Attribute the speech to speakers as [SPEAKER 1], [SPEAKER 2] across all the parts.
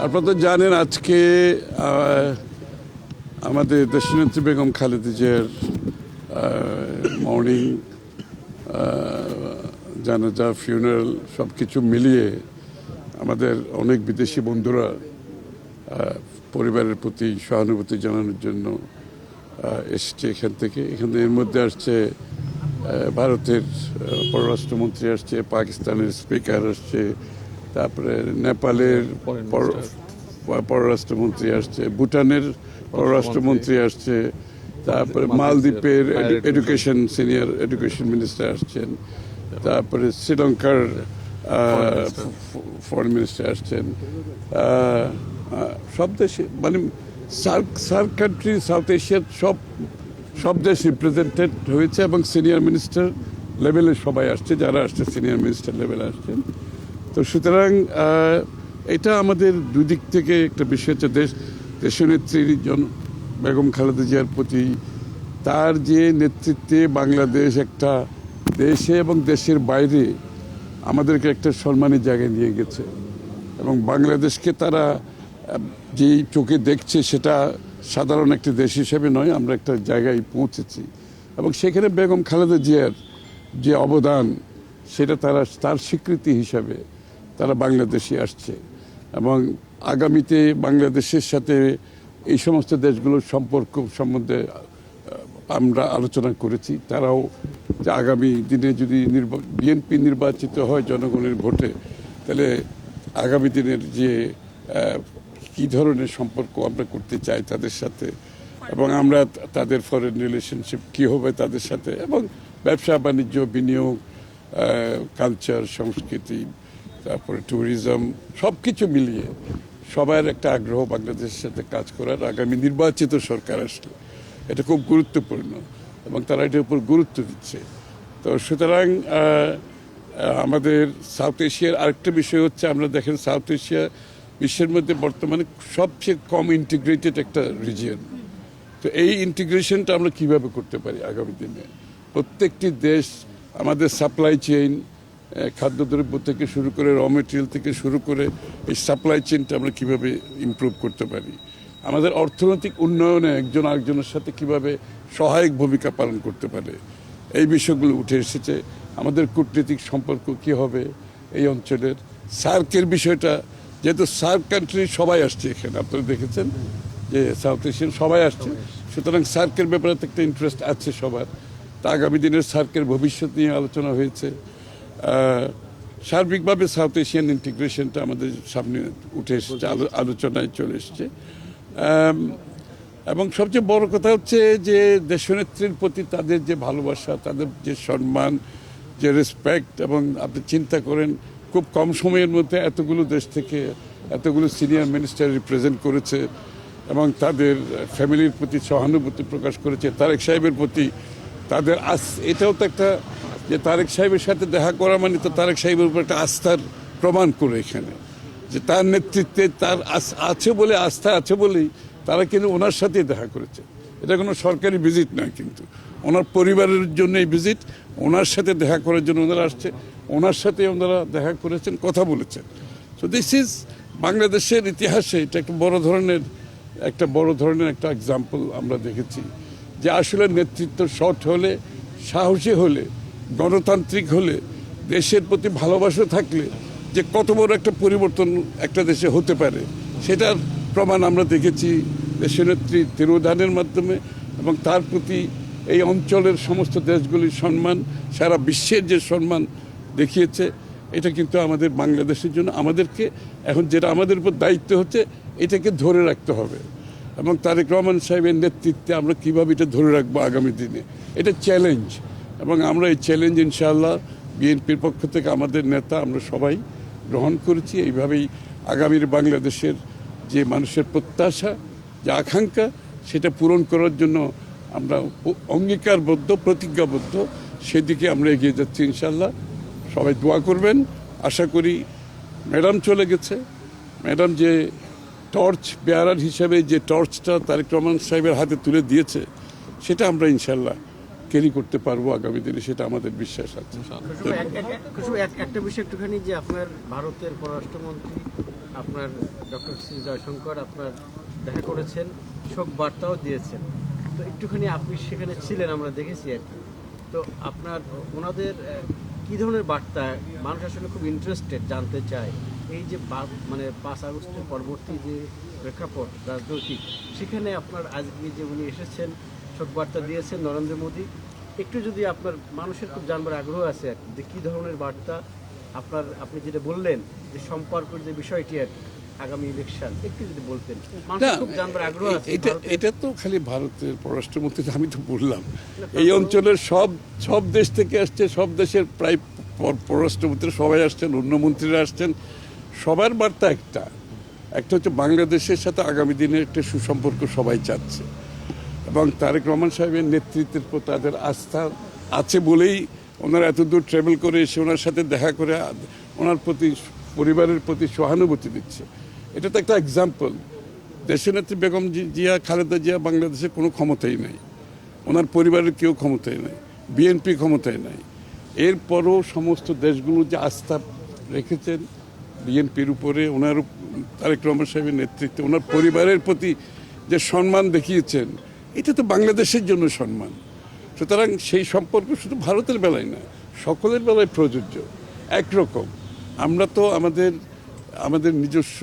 [SPEAKER 1] আপনারা তো জানেন আজকে আমাদের দেশনেত্রী বেগম খালেদা জিয়ার মর্নিং জানাজা ফিউনারাল সব কিছু মিলিয়ে আমাদের অনেক বিদেশি বন্ধুরা পরিবারের প্রতি সহানুভূতি জানানোর জন্য এসছে এখানে এর মধ্যে আসছে ভারতের পররাষ্ট্রমন্ত্রী আসছে, পাকিস্তানের স্পিকার আসছে, তারপরে নেপালের পররাষ্ট্রমন্ত্রী আসছে, ভুটানের পররাষ্ট্রমন্ত্রী আসছে, তারপরে মালদ্বীপের সিনিয়র এডুকেশন মিনিস্টার আসছেন, তারপরে শ্রীলঙ্কার ফরেন মিনিস্টার আসছেন। সব দেশে মানে সার্ক কান্ট্রি, সাউথ এশিয়ার সব দেশ রিপ্রেজেন্টেড হয়েছে এবং সিনিয়র মিনিস্টার লেভেলে সবাই আসছে, যারা আসছে সিনিয়র মিনিস্টার লেভেলে আসছেন। তো সুতরাং এটা আমাদের দুই দিক থেকে একটা বিষয় হচ্ছে দেশনেত্রীর বেগম খালেদা জিয়ার প্রতি তার যে নেতৃত্বে বাংলাদেশ একটা দেশে এবং দেশের বাইরে আমাদেরকে একটা সম্মানের জায়গায় নিয়ে গেছে এবং বাংলাদেশকে তারা যেই চোখে দেখছে সেটা সাধারণ একটি দেশ হিসেবে নয়, আমরা একটা জায়গায় পৌঁছেছি এবং সেখানে বেগম খালেদা জিয়ার যে অবদান সেটা তার স্বীকৃতি হিসাবে তারা বাংলাদেশে আসছে এবং আগামীতে বাংলাদেশের সাথে এই সমস্ত দেশগুলোর সম্পর্ক সম্বন্ধে আমরা আলোচনা করেছি। তারাও যে আগামী দিনে যদি বিএনপি নির্বাচিত হয় জনগণের ভোটে, তাহলে আগামী দিনের যে কী ধরনের সম্পর্ক আমরা করতে চাই তাদের সাথে এবং আমরা তাদের ফরেন রিলেশনশিপ কী হবে তাদের সাথে এবং ব্যবসা বাণিজ্য, বিনিয়োগ, কালচার, সংস্কৃতি, তারপরে ট্যুরিজম সব কিছু মিলিয়ে সবার একটা আগ্রহ বাংলাদেশের সাথে কাজ করার আগামী নির্বাচিত সরকার আসলে এটা খুব গুরুত্বপূর্ণ এবং তারা এটার উপর গুরুত্ব দিচ্ছে। তো সুতরাং আমাদের সাউথ এশিয়ার আরেকটা বিষয় হচ্ছে, আমরা দেখেন সাউথ এশিয়া বিশ্বের মধ্যে বর্তমানে সবচেয়ে কম ইন্টিগ্রেটেড একটা রিজিয়ন। তো এই ইন্টিগ্রেশনটা আমরা কিভাবে করতে পারি আগামী দিনে? প্রত্যেকটি দেশ আমাদের সাপ্লাই চেইন, খাদ্যদ্রব্য থেকে শুরু করে র মেটেরিয়াল থেকে শুরু করে এই সাপ্লাই চেইনটা আমরা কিভাবে ইমপ্রুভ করতে পারি, আমাদের অর্থনৈতিক উন্নয়নে একজন আরেকজনের সাথে কিভাবে সহায়ক ভূমিকা পালন করতে পারে, এই বিষয়গুলো উঠে এসেছে। আমাদের কূটনৈতিক সম্পর্ক কী হবে এই অঞ্চলের, সার্কের বিষয়টা, যেহেতু সার্ক কান্ট্রি সবাই আসছে এখানে, আপনারা দেখেছেন যে সাউথ এশিয়ান সবাই আসছে, সুতরাং সার্কের ব্যাপারে একটা ইন্টারেস্ট আছে সবার। তা আগামী দিনের সার্কের ভবিষ্যৎ নিয়ে আলোচনা হয়েছে। সার্বিকভাবে সাউথ এশিয়ান ইন্টিগ্রেশনটা আমাদের সামনে উঠে এসেছে, আলোচনায় চলে এসছে। এবং সবচেয়ে বড় কথা হচ্ছে যে দেশনেত্রীর প্রতি তাদের যে ভালোবাসা, তাদের যে সম্মান, যে রেসপেক্ট, এবং আপনি চিন্তা করেন খুব কম সময়ের মধ্যে এতগুলো দেশ থেকে এতগুলো সিনিয়র মিনিস্টার রিপ্রেজেন্ট করেছে এবং তাদের ফ্যামিলির প্রতি সহানুভূতি প্রকাশ করেছে, তারেক সাহেবের প্রতি তাদের এটাও তো একটা, যে তারেক সাহেবের সাথে দেখা করা মানে তো তারেক সাহেবের উপর একটা আস্থার প্রমাণ করে এখানে, যে তার নেতৃত্বে তার আছে বলে, আস্থা আছে বলেই তারা কিন্তু ওনার সাথেই দেখা করেছে। এটা কোনো সরকারি ভিজিট নয়, কিন্তু ওনার পরিবারের জন্য এই ভিজিট, ওনার সাথে দেখা করার জন্য ওনারা আসছে, ওনার সাথে ওনারা দেখা করেছেন, কথা বলেছেন। সো দিস ইজ বাংলাদেশের ইতিহাসে এটা একটা বড় ধরনের একটা এক্সাম্পল আমরা দেখেছি, যে আসলে নেতৃত্ব সৎ হলে, সাহসী হলে, গণতান্ত্রিক হলে, দেশের প্রতি ভালোবাসা থাকলে যে কত বড় একটা পরিবর্তন একটা দেশে হতে পারে, সেটার প্রমাণ আমরা দেখেছি দেশনেত্রী তিরোধানের মাধ্যমে। এবং তার প্রতি এই অঞ্চলের সমস্ত দেশগুলির সম্মান, সারা বিশ্বের যে সম্মান দেখিয়েছে, এটা কিন্তু আমাদের বাংলাদেশের জন্য আমাদেরকে এখন যেটা আমাদের উপর দায়িত্ব হচ্ছে, এটাকে ধরে রাখতে হবে এবং তারেক রহমান সাহেবের নেতৃত্বে আমরা কীভাবে এটা ধরে রাখবো আগামী দিনে, এটা চ্যালেঞ্জ। এবং আমরা এই চ্যালেঞ্জ ইনশাআল্লাহ বিএনপির পক্ষ থেকে আমাদের নেতা আমরা সবাই গ্রহণ করেছি। এইভাবেই আগামীর বাংলাদেশের যে মানুষের প্রত্যাশা, যে আকাঙ্ক্ষা, সেটা পূরণ করার জন্য আমরা অঙ্গীকারবদ্ধ, প্রতিজ্ঞাবদ্ধ, সেদিকে আমরা এগিয়ে যাচ্ছি ইনশাআল্লাহ। সবাই দোয়া করবেন। আশা করি ম্যাডাম চলে গেছে, ম্যাডাম যে টর্চ বেয়ারার হিসাবে যে টর্চটা তারেক রহমান সাহেবের হাতে তুলে দিয়েছে, সেটা আমরা ইনশাআল্লাহ ক্যারি করতে পারবো আগামী দিনে, সেটা আমাদের বিশ্বাস আছে।
[SPEAKER 2] একটা বিষয় একটুখানি, যে আপনার ভারতের পররাষ্ট্রমন্ত্রী আপনার ডক্টর শ্রী জয়শঙ্কর আপনার দেখা করেছেন, শোক বার্তাও দিয়েছেন, তো একটুখানি আপনি সেখানে ছিলেন, আমরা দেখেছি আর কি। তো আপনার ওনাদের কি ধরনের বার্তা, মানুষ আসলে খুব ইন্টারেস্টেড জানতে চায়, এই যে মানে 5 আগস্টের পরবর্তী যে প্রেক্ষাপট রাজনৈতিক, সেখানে আপনার আজকে যে উনি এসেছেন, শোক বার্তা দিয়েছেন নরেন্দ্র মোদী, একটু যদি আপনার মানুষের খুব জানবার আগ্রহ আছে আর কি, যে কী ধরনের বার্তা আপনার, আপনি যেটা বললেন যে সম্পর্কের যে বিষয়টি আর কি, আগামী ইলেকশন, একটু যদি বলতেন, মানুষের খুব জানবার আগ্রহ আছে।
[SPEAKER 1] এটা তো খালি ভারতের পররাষ্ট্রমন্ত্রী, আমি তো বললাম এই অঞ্চলের সব দেশ থেকে আসছে, সব দেশের প্রায় পররাষ্ট্রমন্ত্রী সবাই আসছেন, অন্যমন্ত্রীরা আসছেন, সবার বার্তা একটা হচ্ছে বাংলাদেশের সাথে আগামী দিনের একটা সুসম্পর্ক সবাই চাচ্ছে, এবং তারেক রহমান সাহেবের নেতৃত্বের প্রতি তাদের আস্থা আছে বলেই ওনারা এত দূর ট্রাভেল করে এসে ওনার সাথে দেখা করে ওনার প্রতি, পরিবারের প্রতি সহানুভূতি দিচ্ছে। এটা তো একটা এক্সাম্পল। দেশনেত্রী বেগম জিয়া, খালেদা জিয়া বাংলাদেশে কোনো ক্ষমতাই নাই, ওনার পরিবারের কেউ ক্ষমতায় নাই, বিএনপি ক্ষমতায় নাই, এরপরও সমস্ত দেশগুলো যে আস্থা রেখেছেন বিএনপির উপরে, ওনার তারেক রহমান সাহেবের নেতৃত্বে, ওনার পরিবারের প্রতি যে সম্মান দেখিয়েছেন, এটা তো বাংলাদেশের জন্য সম্মান। সুতরাং সেই সম্পর্ক শুধু ভারতের বেলায় না, সকলের বেলায় প্রযোজ্য, একরকম। আমরা তো আমাদের নিজস্ব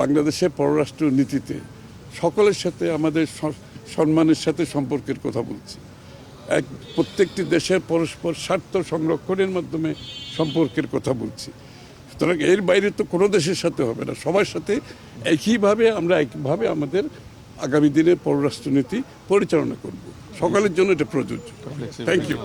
[SPEAKER 1] বাংলাদেশের পররাষ্ট্র নীতিতে সকলের সাথে আমাদের সম্মানের সাথে সম্পর্কের কথা বলছি। প্রত্যেকটি দেশের পরস্পর স্বার্থ সংরক্ষণের মাধ্যমে সম্পর্কের কথা বলছি। সুতরাং এর বাইরে তো কোনো দেশের সাথে হবে না, সবার সাথে একইভাবে আমরা একভাবে আমাদের আগামী দিনের পররাষ্ট্রনীতি পরিচালনা করব। সকলের জন্য এটা প্রযোজ্য। Thank you.